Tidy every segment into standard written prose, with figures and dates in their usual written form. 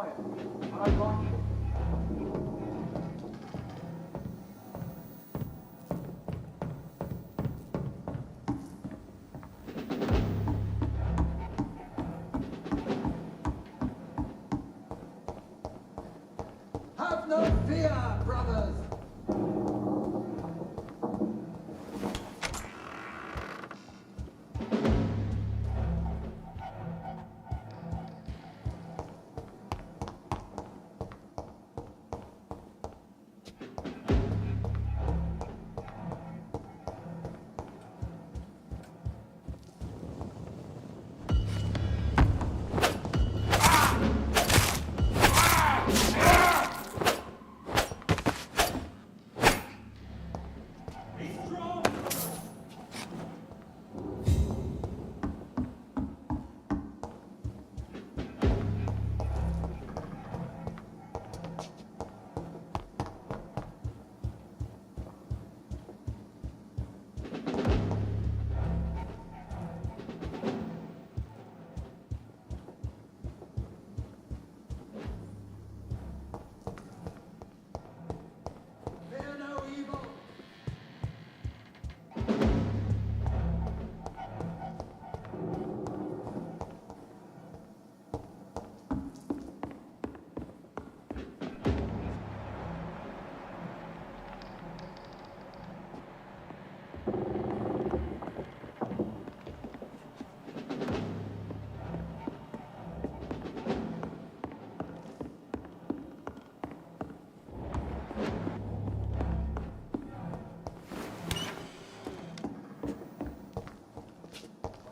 quiet, and I like it. Have no fear, brothers! Fear no evil!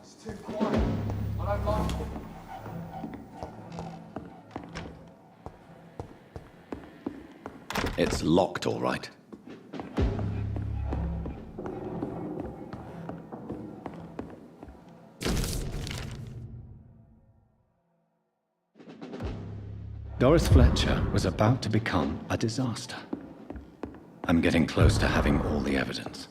It's too quiet. I don't like it. It's locked, all right. Doris Fletcher was about to become a disaster. I'm getting close to having all the evidence.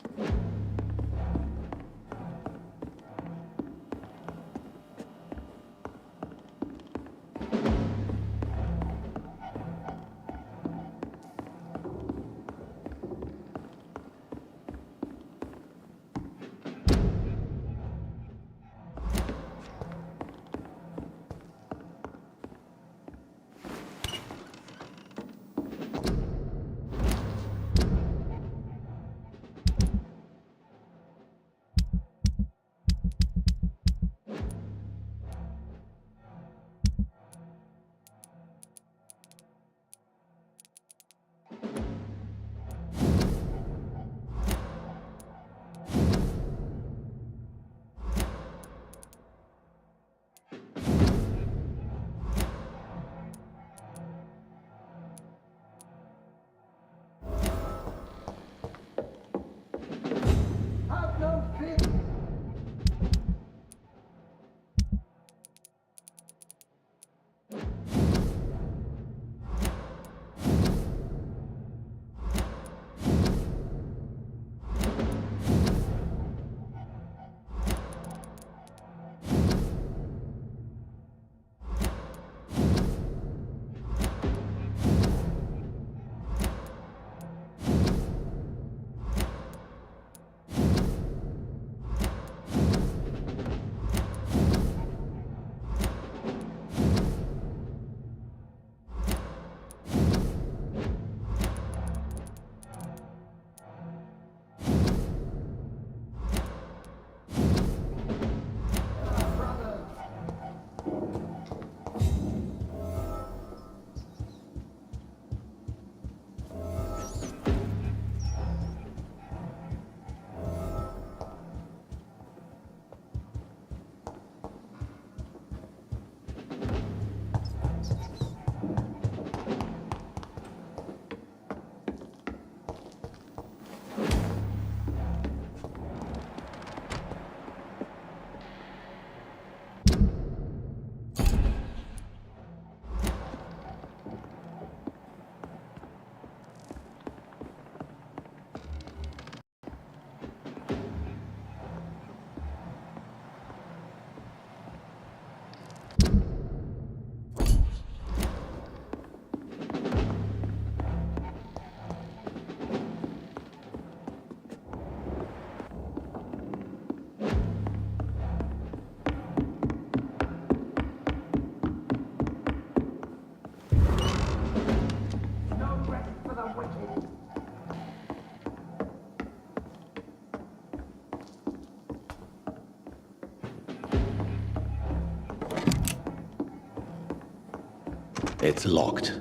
It's locked.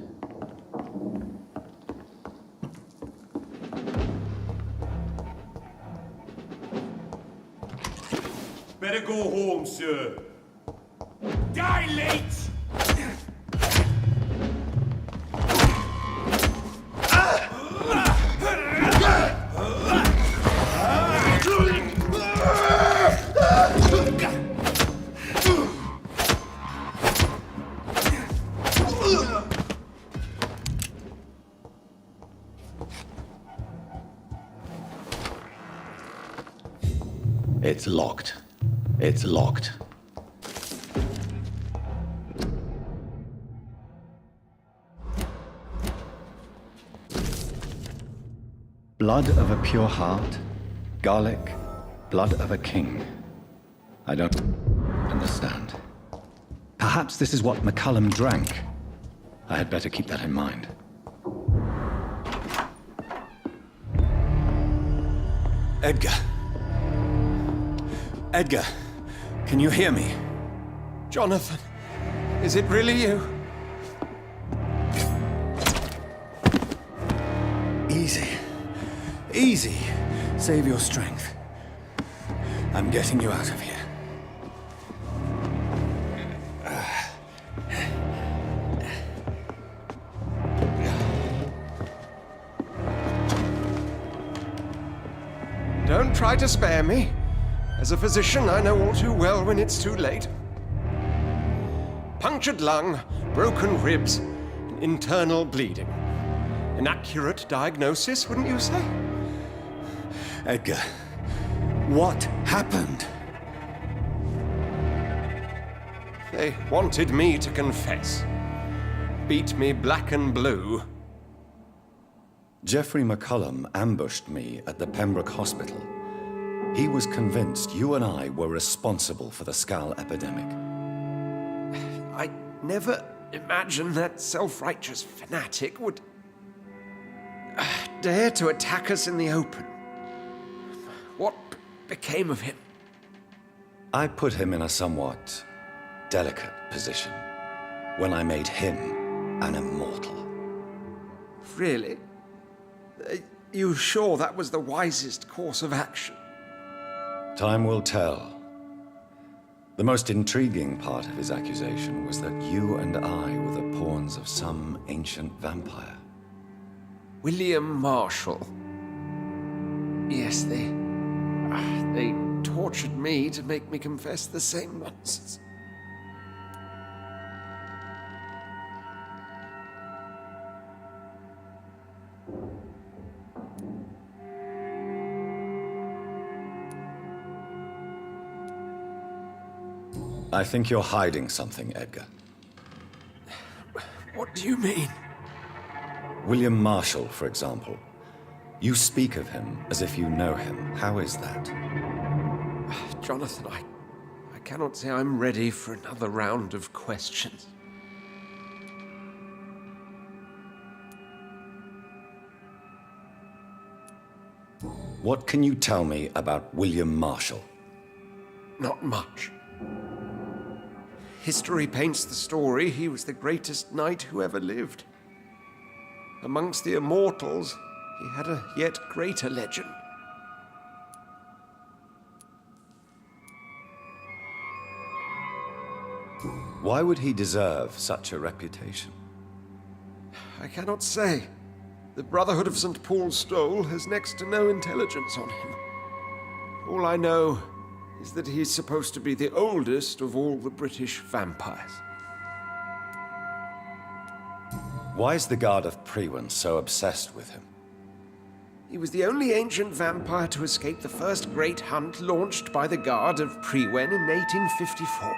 Better go home, sir. Dilate! It's locked. It's locked. Blood of a pure heart, garlic, blood of a king. I don't understand. Perhaps this is what McCullum drank. I had better keep that in mind. Edgar. Edgar, can you hear me? Jonathan, is it really you? Easy. Easy. Save your strength. I'm getting you out of here. Don't try to spare me. As a physician, I know all too well when it's too late. Punctured lung, broken ribs, and internal bleeding. An accurate diagnosis, wouldn't you say? Edgar, what happened? They wanted me to confess. Beat me black and blue. Jeffrey McCullum ambushed me at the Pembroke Hospital. He was convinced you and I were responsible for the Skal epidemic. I never imagined that self-righteous fanatic would dare to attack us in the open. What became of him? I put him in a somewhat delicate position when I made him an immortal. Really? You sure that was the wisest course of action? Time will tell. The most intriguing part of his accusation was that you and I were the pawns of some ancient vampire. William Marshall. Yes, they tortured me to make me confess the same nonsense. I think you're hiding something, Edgar. What do you mean? William Marshall, for example. You speak of him as if you know him. How is that? Jonathan, I cannot say I'm ready for another round of questions. What can you tell me about William Marshall? Not much. History paints the story he was the greatest knight who ever lived. Amongst the immortals, he had a yet greater legend. Why would he deserve such a reputation? I cannot say. The Brotherhood of St. Paul's Stole has next to no intelligence on him. All I know is that he's supposed to be the oldest of all the British vampires. Why is the Guard of Priwen so obsessed with him? He was the only ancient vampire to escape the first great hunt launched by the Guard of Priwen in 1854.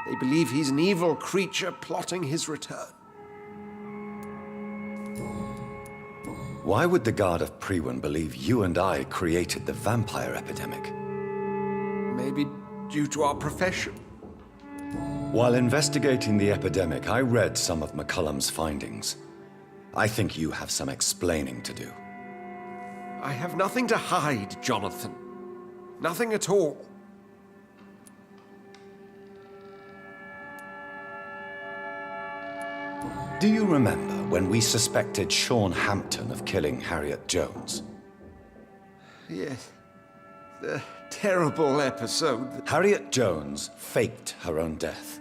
They believe he's an evil creature plotting his return. Why would the Guard of Priwen believe you and I created the vampire epidemic? Maybe due to our profession. While investigating the epidemic, I read some of McCullum's findings. I think you have some explaining to do. I have nothing to hide, Jonathan. Nothing at all. Do you remember when we suspected Sean Hampton of killing Harriet Jones? Yes. The terrible episode. Harriet Jones faked her own death.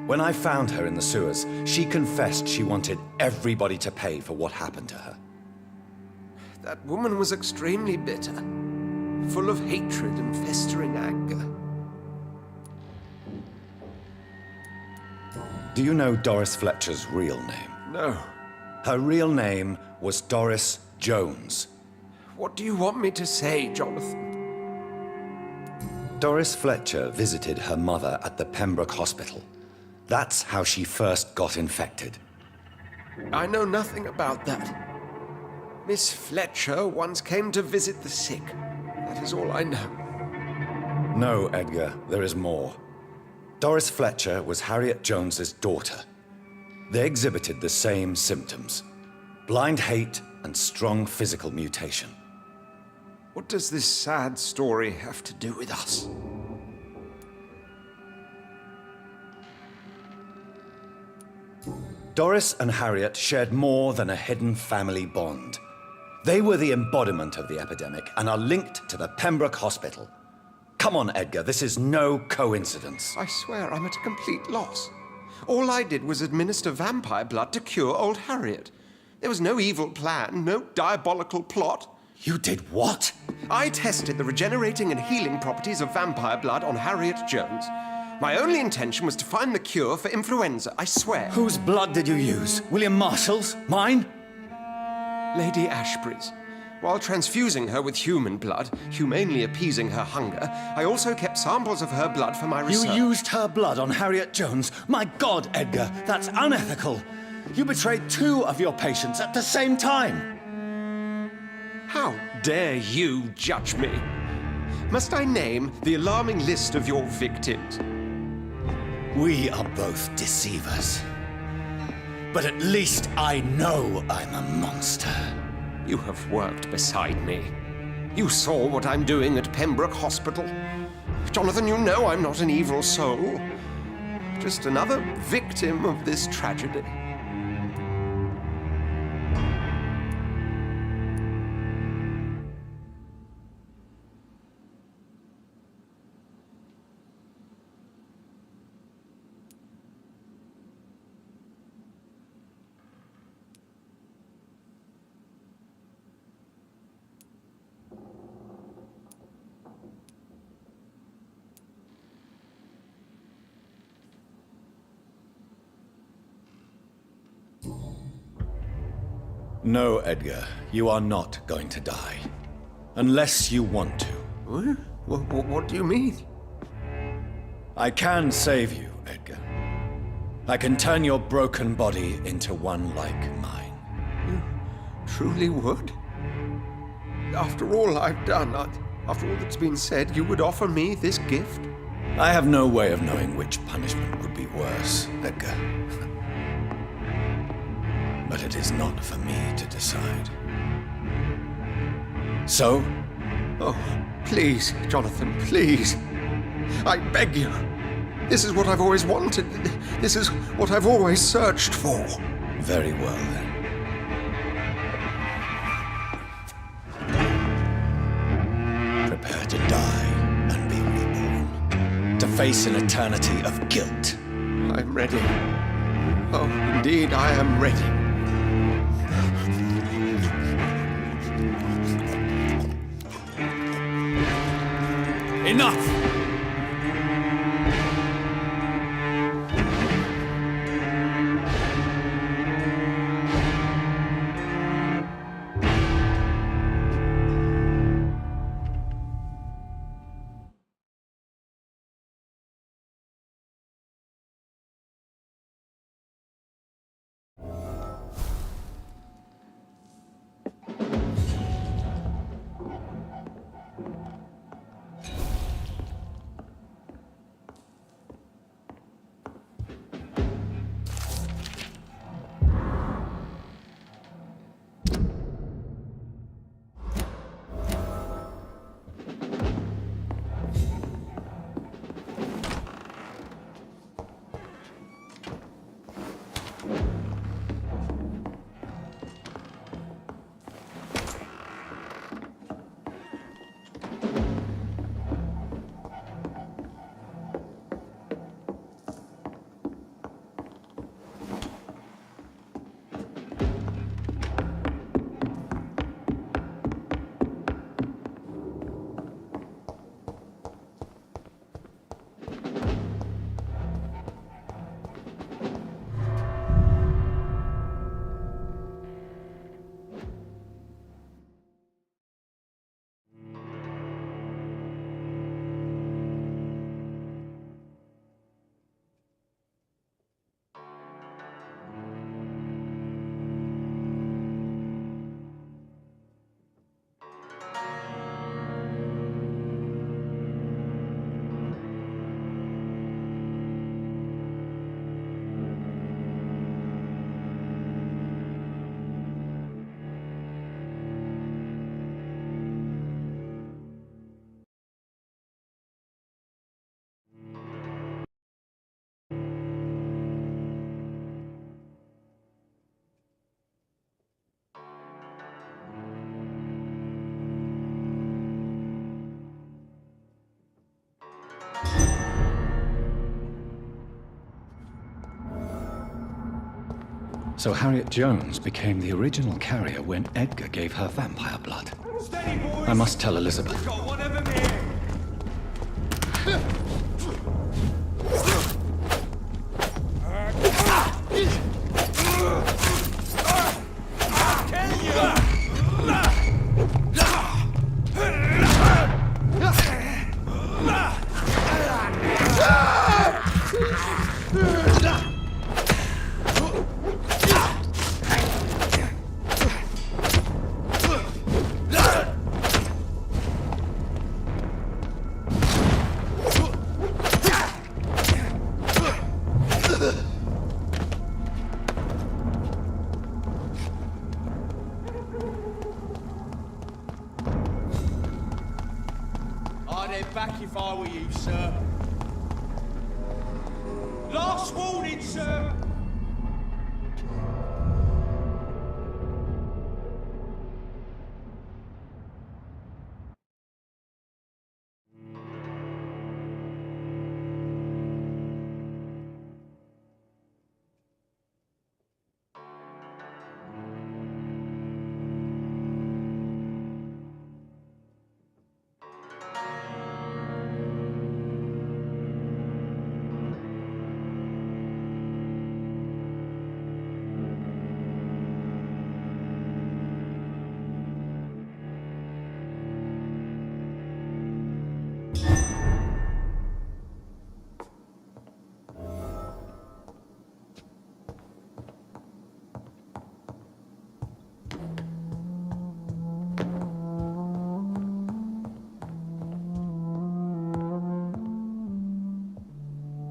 When I found her in the sewers, she confessed she wanted everybody to pay for what happened to her. That woman was extremely bitter, full of hatred and festering anger. Do you know Doris Fletcher's real name? No. Her real name was Doris Jones. What do you want me to say, Jonathan? Doris Fletcher visited her mother at the Pembroke Hospital. That's how she first got infected. I know nothing about that. Miss Fletcher once came to visit the sick. That is all I know. No, Edgar, there is more. Doris Fletcher was Harriet Jones's daughter. They exhibited the same symptoms: blind hate and strong physical mutation. What does this sad story have to do with us? Doris and Harriet shared more than a hidden family bond. They were the embodiment of the epidemic and are linked to the Pembroke Hospital. Come on, Edgar, this is no coincidence. I swear I'm at a complete loss. All I did was administer vampire blood to cure old Harriet. There was no evil plan, no diabolical plot. You did what? I tested the regenerating and healing properties of vampire blood on Harriet Jones. My only intention was to find the cure for influenza, I swear. Whose blood did you use? William Marshall's? Mine? Lady Ashbury's. While transfusing her with human blood, humanely appeasing her hunger, I also kept samples of her blood for my research. You used her blood on Harriet Jones? My God, Edgar, that's unethical. You betrayed 2 of your patients at the same time. How dare you judge me? Must I name the alarming list of your victims? We are both deceivers. But at least I know I'm a monster. You have worked beside me. You saw what I'm doing at Pembroke Hospital. Jonathan, you know I'm not an evil soul. Just another victim of this tragedy. No, Edgar, you are not going to die. Unless you want to. What do you mean? I can save you, Edgar. I can turn your broken body into one like mine. You truly would? After all I've done, after all that's been said, you would offer me this gift? I have no way of knowing which punishment would be worse, Edgar. But it is not for me to decide. So? Oh, please, Jonathan, please. I beg you. This is what I've always wanted. This is what I've always searched for. Very well, then. Prepare to die and be reborn. To face an eternity of guilt. I'm ready. Oh, indeed, I am ready. Enough! So Harriet Jones became the original carrier when Edgar gave her vampire blood. Steady, boys! I must tell Elizabeth. Got one of them here! I'd head back if I were you, sir. Last warning, sir!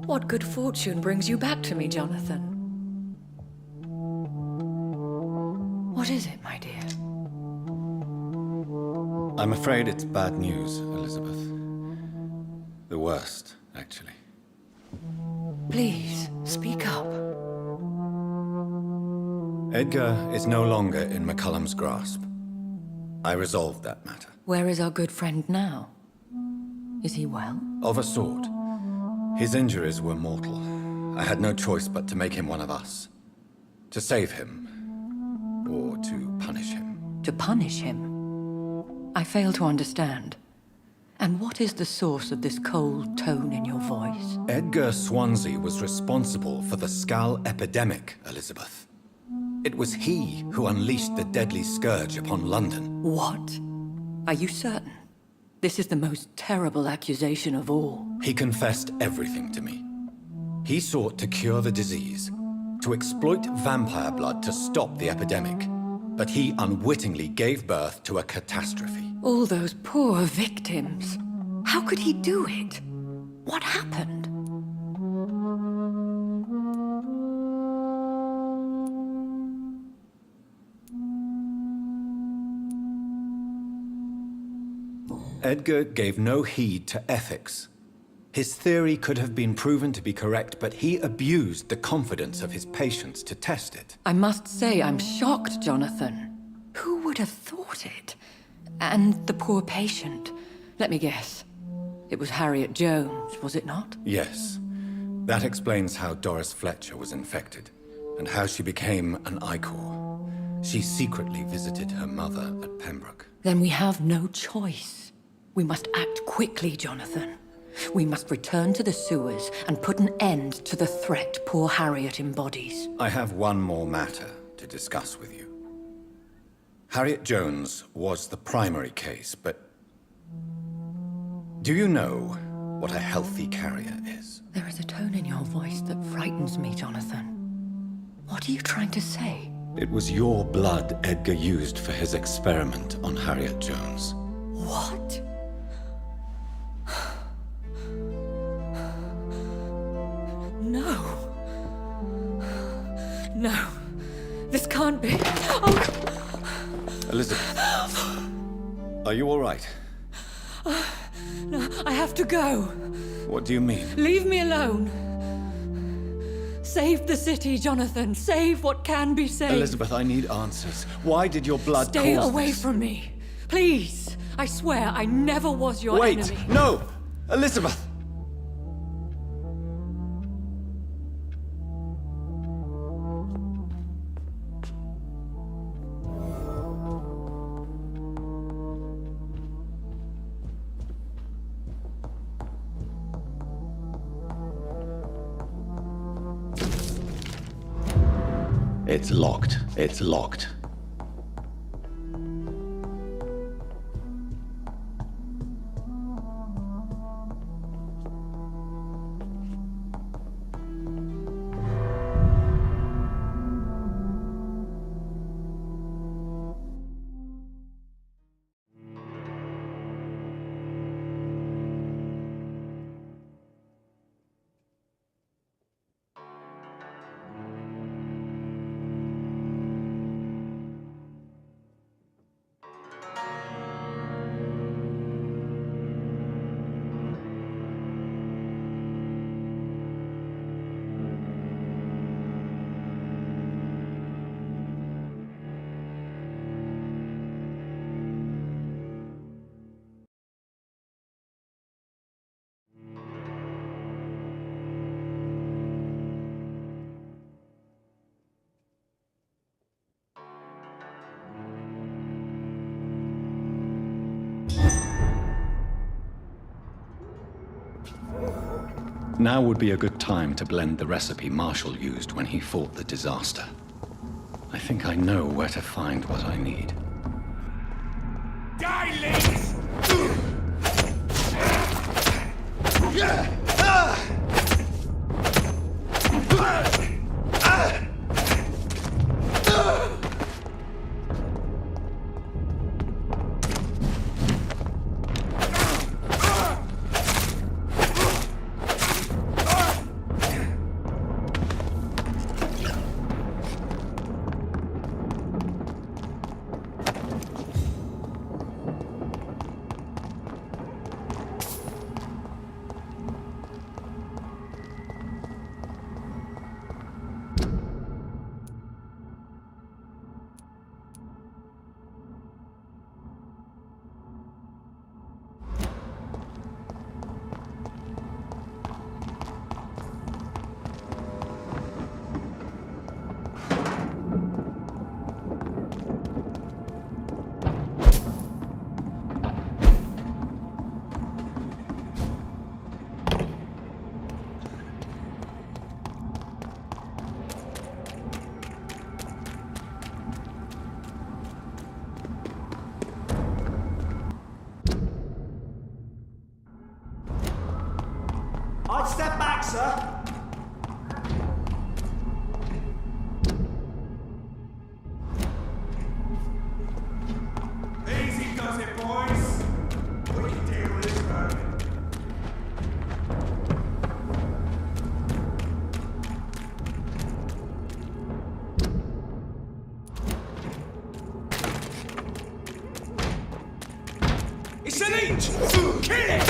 What good fortune brings you back to me, Jonathan? What is it, my dear? I'm afraid it's bad news, Elizabeth. The worst, actually. Please, speak up. Edgar is no longer in McCullum's grasp. I resolved that matter. Where is our good friend now? Is he well? Of a sort. His injuries were mortal. I had no choice but to make him one of us. To save him, or to punish him. To punish him? I fail to understand. And what is the source of this cold tone in your voice? Edgar Swansea was responsible for the Skull epidemic, Elizabeth. It was he who unleashed the deadly scourge upon London. What? Are you certain? This is the most terrible accusation of all. He confessed everything to me. He sought to cure the disease, to exploit vampire blood to stop the epidemic. But he unwittingly gave birth to a catastrophe. All those poor victims. How could he do it? What happened? Edgar gave no heed to ethics. His theory could have been proven to be correct, but he abused the confidence of his patients to test it. I must say I'm shocked, Jonathan. Who would have thought it? And the poor patient. Let me guess. It was Harriet Jones, was it not? Yes. That explains how Doris Fletcher was infected, and how she became an Ichor. She secretly visited her mother at Pembroke. Then we have no choice. We must act quickly, Jonathan. We must return to the sewers and put an end to the threat poor Harriet embodies. I have one more matter to discuss with you. Harriet Jones was the primary case, but do you know what a healthy carrier is? There is a tone in your voice that frightens me, Jonathan. What are you trying to say? It was your blood Edgar used for his experiment on Harriet Jones. What? No. No. This can't be. Oh. Elizabeth, are you all right? No, I have to go. What do you mean? Leave me alone. Save the city, Jonathan. Save what can be saved. Elizabeth, I need answers. Why did your blood Stay cause away this? from me. Please. I swear I never was your Wait! enemy. No! Elizabeth! It's locked. It's locked. Now would be a good time to blend the recipe Marshall used when he fought the disaster. I think I know where to find what I need. Die, Leeds! I'd step back, sir. Easy does it, boys. We can deal with this vermin. It's an inch! Kill it!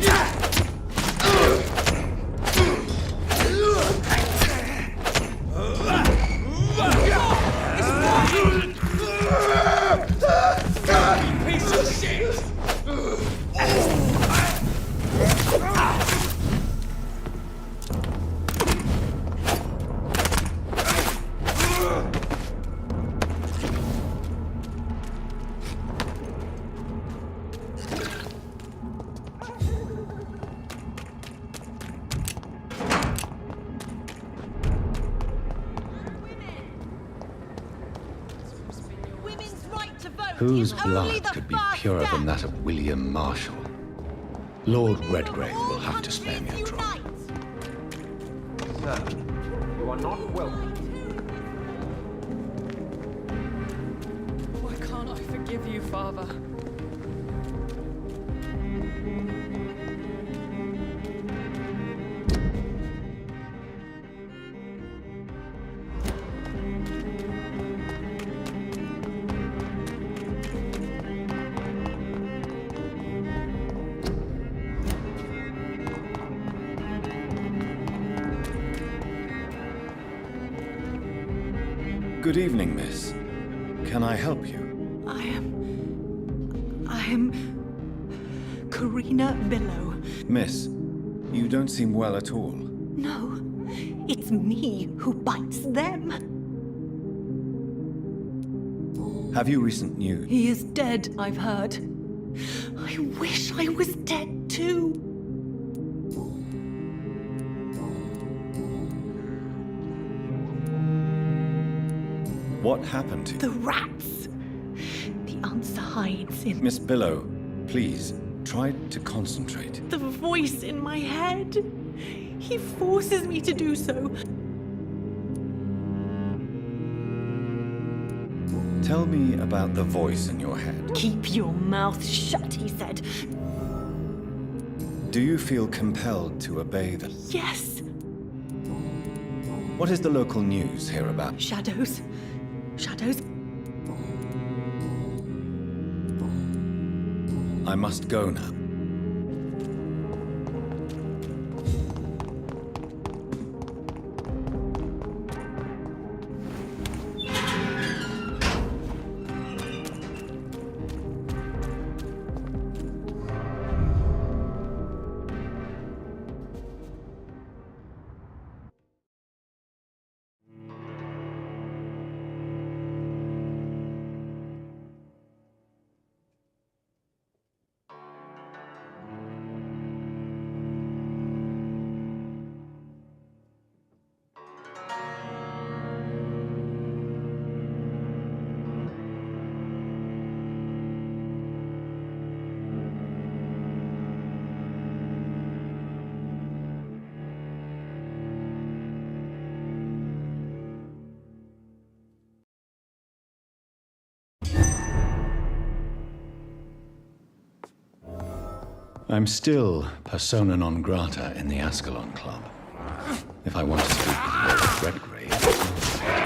Yeah! Piece of shit! Whose blood could be purer than that of William Marshall? Lord Redgrave will have to spare me a drop. Sir, you are not welcome. Why can't I forgive you, Father? Good evening, miss. Can I help you? I am Karina Billow. Miss, you don't seem well at all. No, it's me who bites them. Have you recent news? He is dead, I've heard. I wish I was dead too. What happened to you? The rats! The answer hides in Miss Billow, please, try to concentrate. the voice in my head. He forces me to do so. Tell me about the voice in your head. Keep your mouth shut, he said. Do you feel compelled to obey the... Yes. What is the local news here about? Shadows. Shadows. I must go now. I'm still persona non grata in the Ascalon Club. If I want to speak with Lord Redgrave,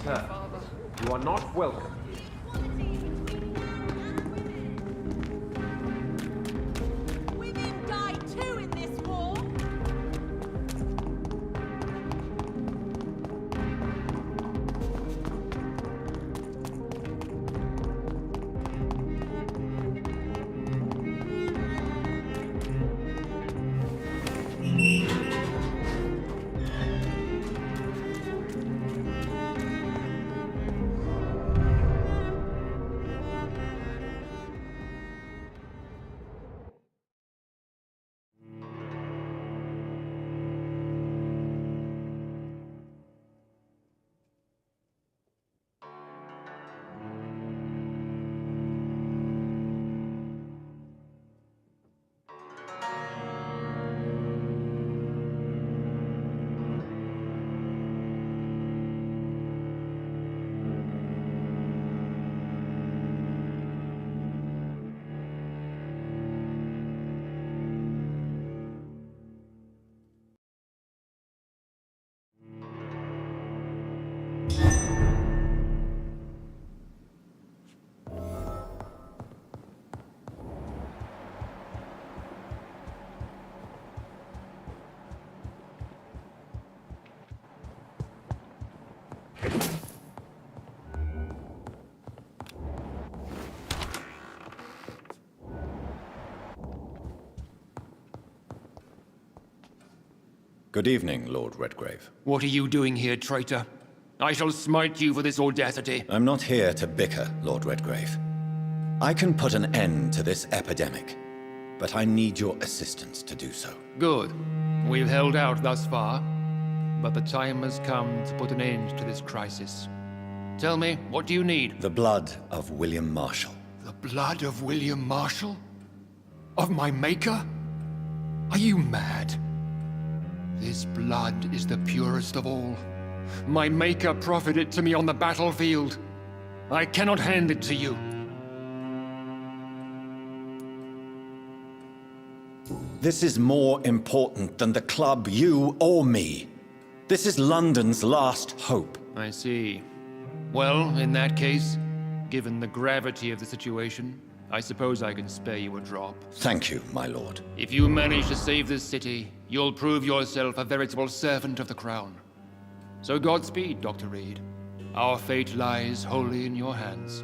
Sir, you are not welcome here. Women die too in this war. Good evening, Lord Redgrave. What are you doing here, traitor? I shall smite you for this audacity. I'm not here to bicker, Lord Redgrave. I can put an end to this epidemic, but I need your assistance to do so. Good. We've held out thus far, but the time has come to put an end to this crisis. Tell me, what do you need? The blood of William Marshall. The blood of William Marshall? Of my maker? Are you mad? This blood is the purest of all. My maker proffered it to me on the battlefield. I cannot hand it to you. This is more important than the club, you, or me. This is London's last hope. I see. Well, in that case, given the gravity of the situation, I suppose I can spare you a drop. Thank you, my lord. If you manage to save this city, you'll prove yourself a veritable servant of the crown. So Godspeed, Dr. Reid. Our fate lies wholly in your hands.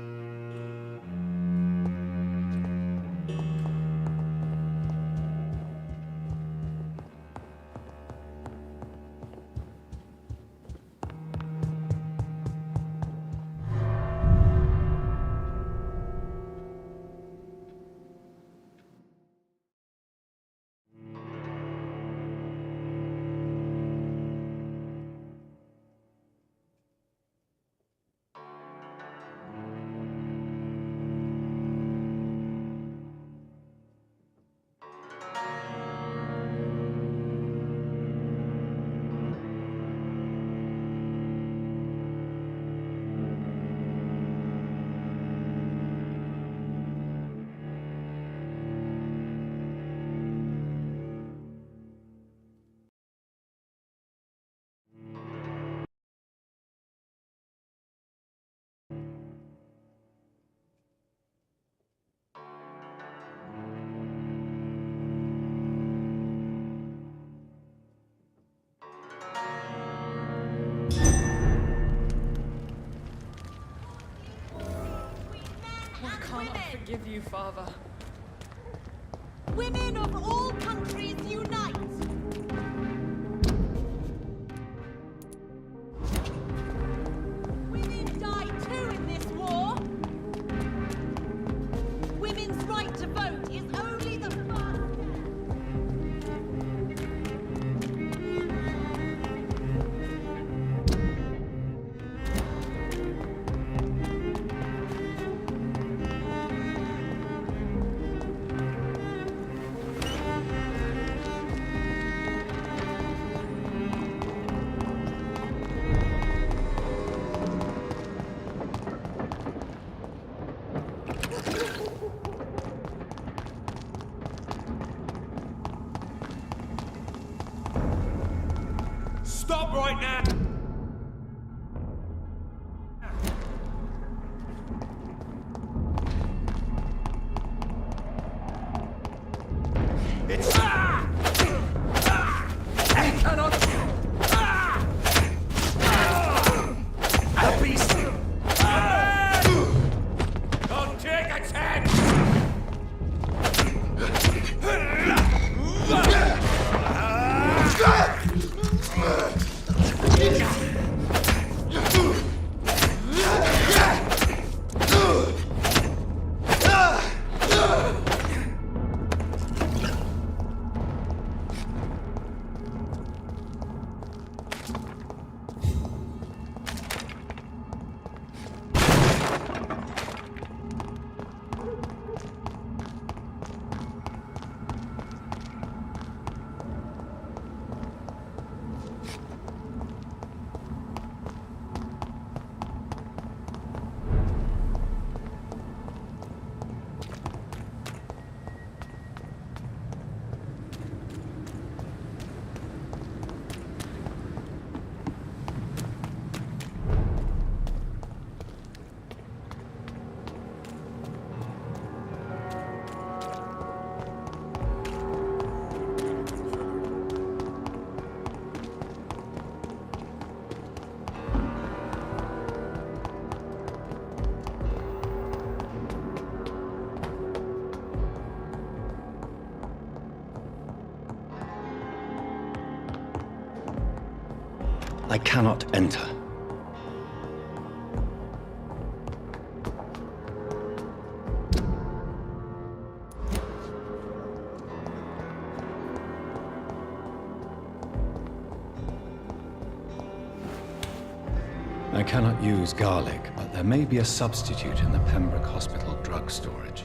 Forgive you, Father. Women of all countries unite! Women die too in this war! Women's right to vote is only the first Stop right now! It's... He cannot... A beast! Don't take a chance! I cannot enter. I cannot use garlic, but there may be a substitute in the Pembroke Hospital drug storage.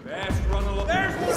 Fast run along. There's one!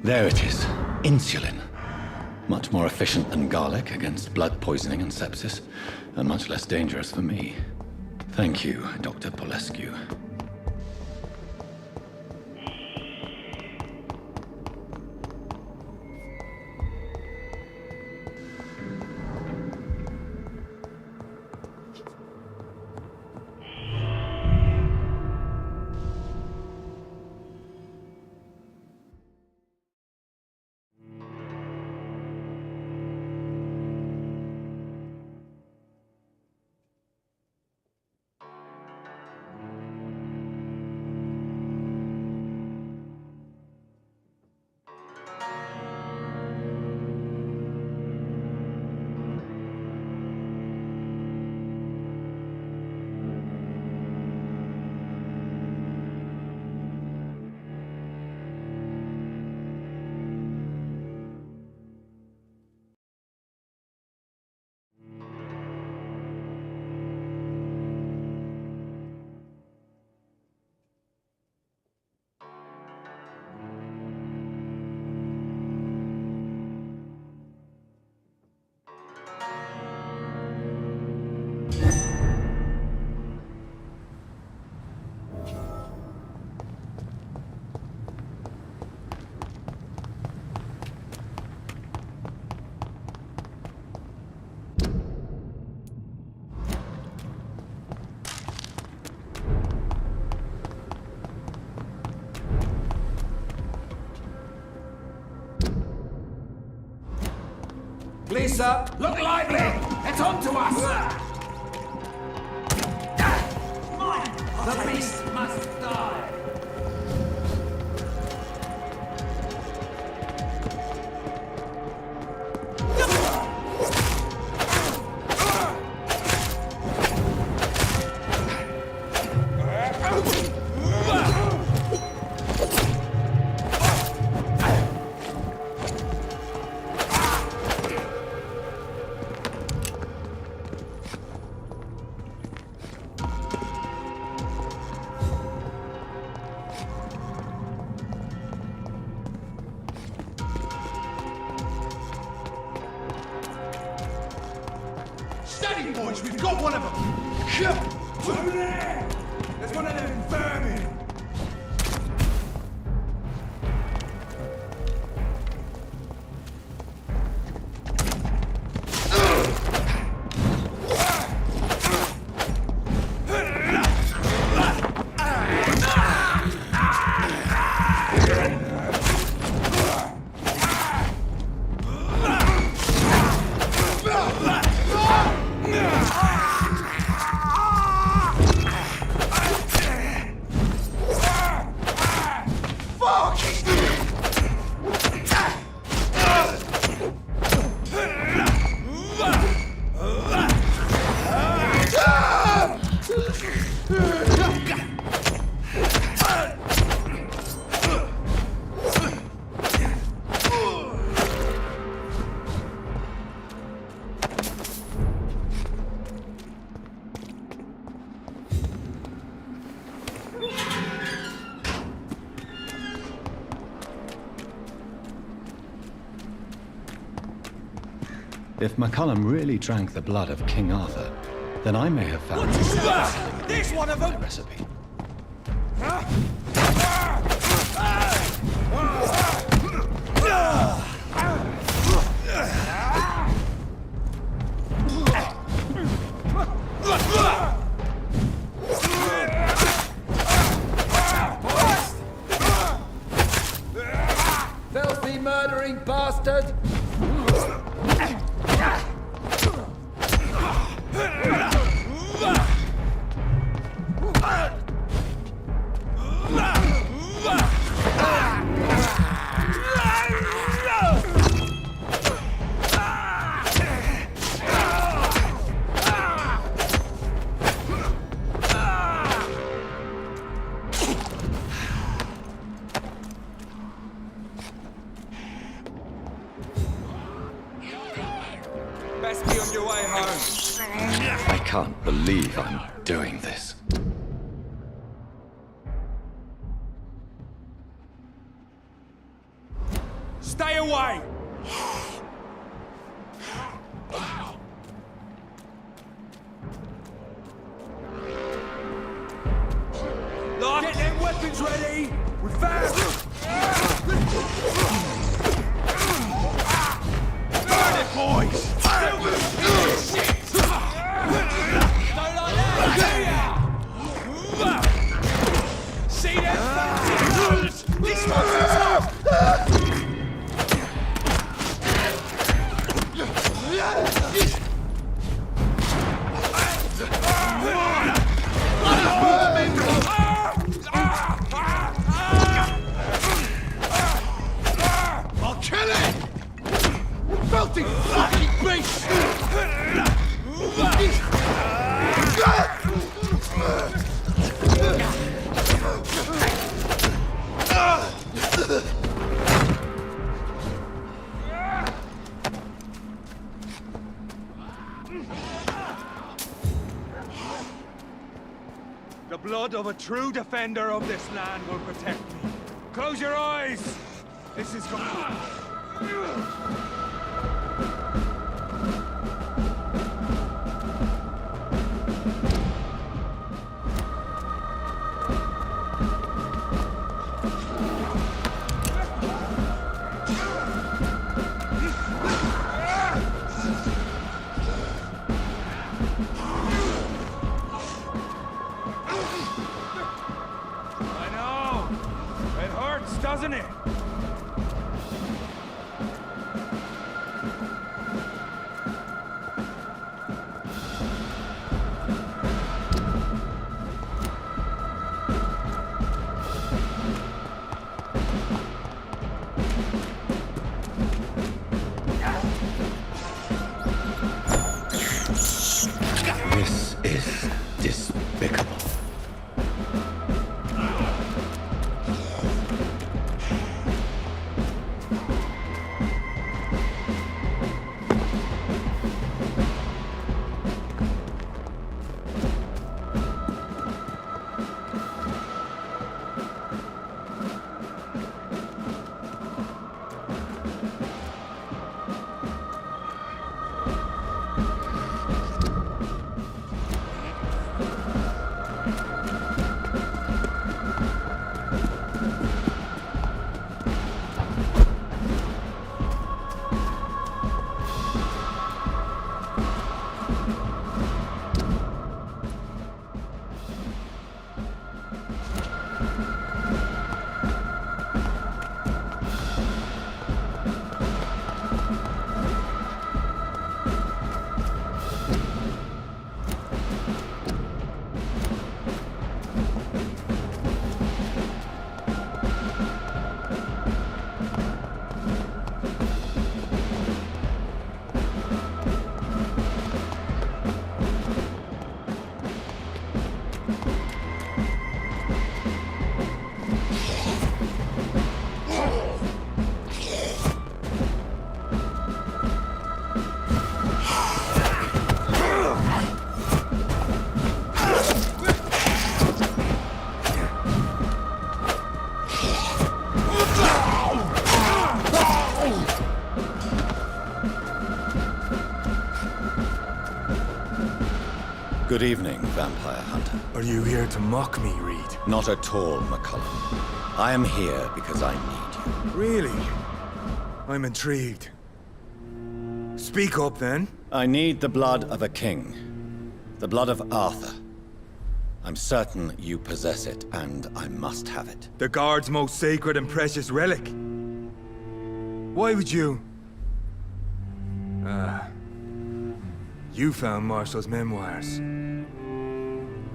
There it is. Insulin. Much more efficient than garlic against blood poisoning and sepsis, and much less dangerous for me. Thank you, Dr. Polescu. Lisa! Look lively! It's on to us! The beast must die! Steady, boys! We've got one of them! Over there! There's one of them vermin! If McCullum really drank the blood of King Arthur, then I may have found This one of them! recipe. Filthy murdering bastard! Best be on your way home. I can't believe I'm doing this. Stay away! Lock. Get them weapons ready! We found burn it, boys! Don't like that! See them? This one's tough! I'll kill it! Filthy fucking beast! The blood of a true defender of this land will protect me. Close your eyes! This is doesn't it? despicable. Good evening, Vampire Hunter. Are you here to mock me, Reid? Not at all, McCullum. I am here because I need you. Really? I'm intrigued. Speak up, then. I need the blood of a king. The blood of Arthur. I'm certain you possess it, and I must have it. The Guard's most sacred and precious relic. Why would you... You found Marshall's memoirs.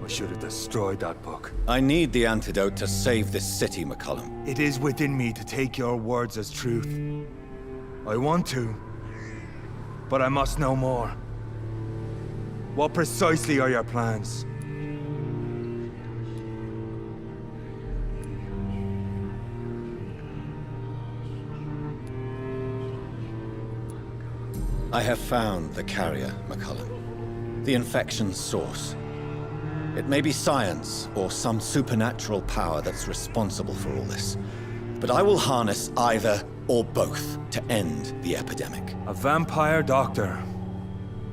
I should have destroyed that book. I need the antidote to save this city, McCullum. It is within me to take your words as truth. I want to, but I must know more. What precisely are your plans? I have found the carrier, McCullum. The infection's source. It may be science or some supernatural power that's responsible for all this. But I will harness either or both to end the epidemic. A vampire doctor.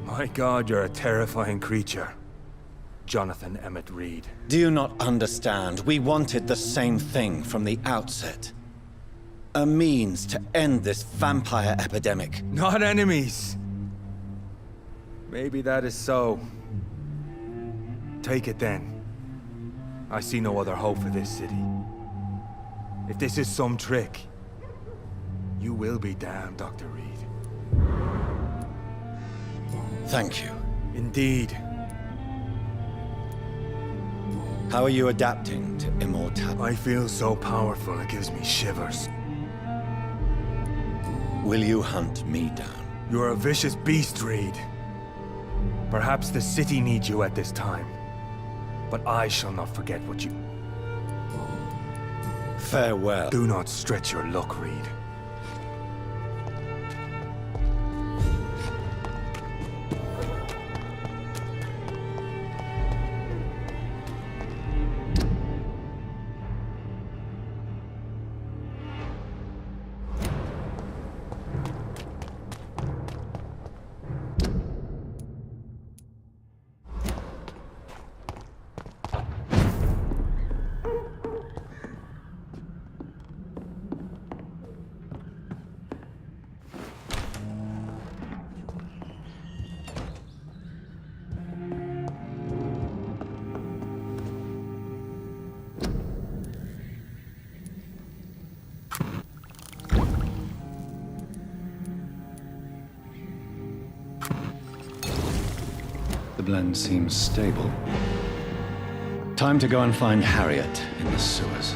My God, you're a terrifying creature. Jonathan Emmett Reid. Do you not understand? We wanted the same thing from the outset. A means to end this vampire epidemic. Not enemies. Maybe that is so. Take it then. I see no other hope for this city. If this is some trick, you will be damned, Dr. Reid. Thank you. Indeed. How are you adapting to immortality? I feel so powerful it gives me shivers. Will you hunt me down? You're a vicious beast, Reid. Perhaps the city needs you at this time. But I shall not forget what you... Farewell. Do not stretch your luck, Reid. The blend seems stable. Time to go and find Harriet in the sewers.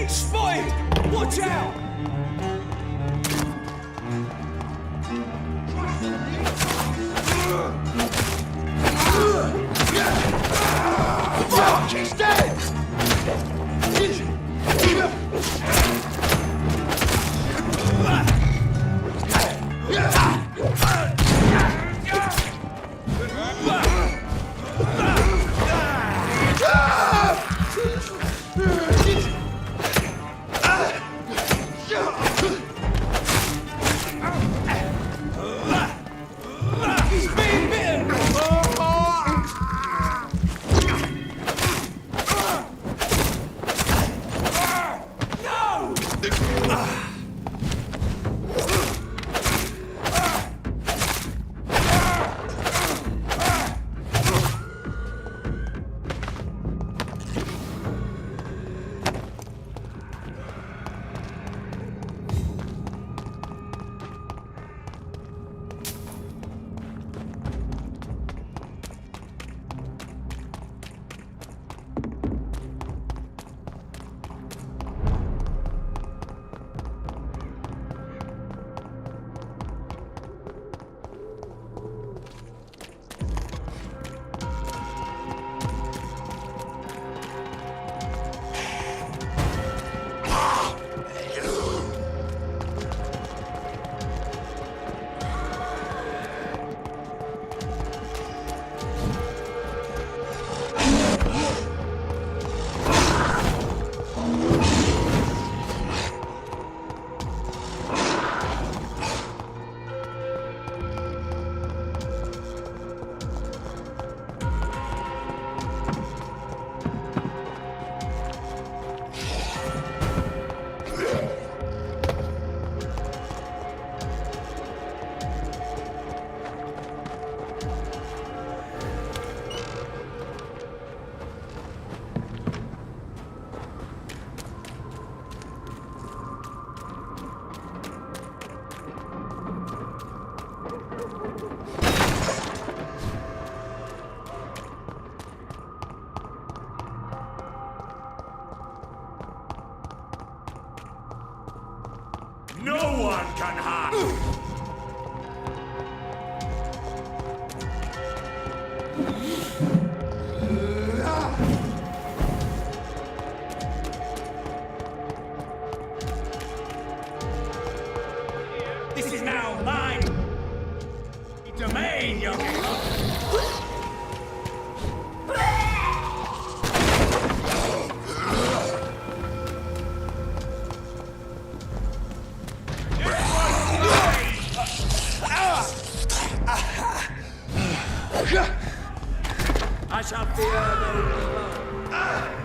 Spotted! Watch out! Fuck, he's dead! No one can harm! This is now mine! Domain, young... I shall fear no evil.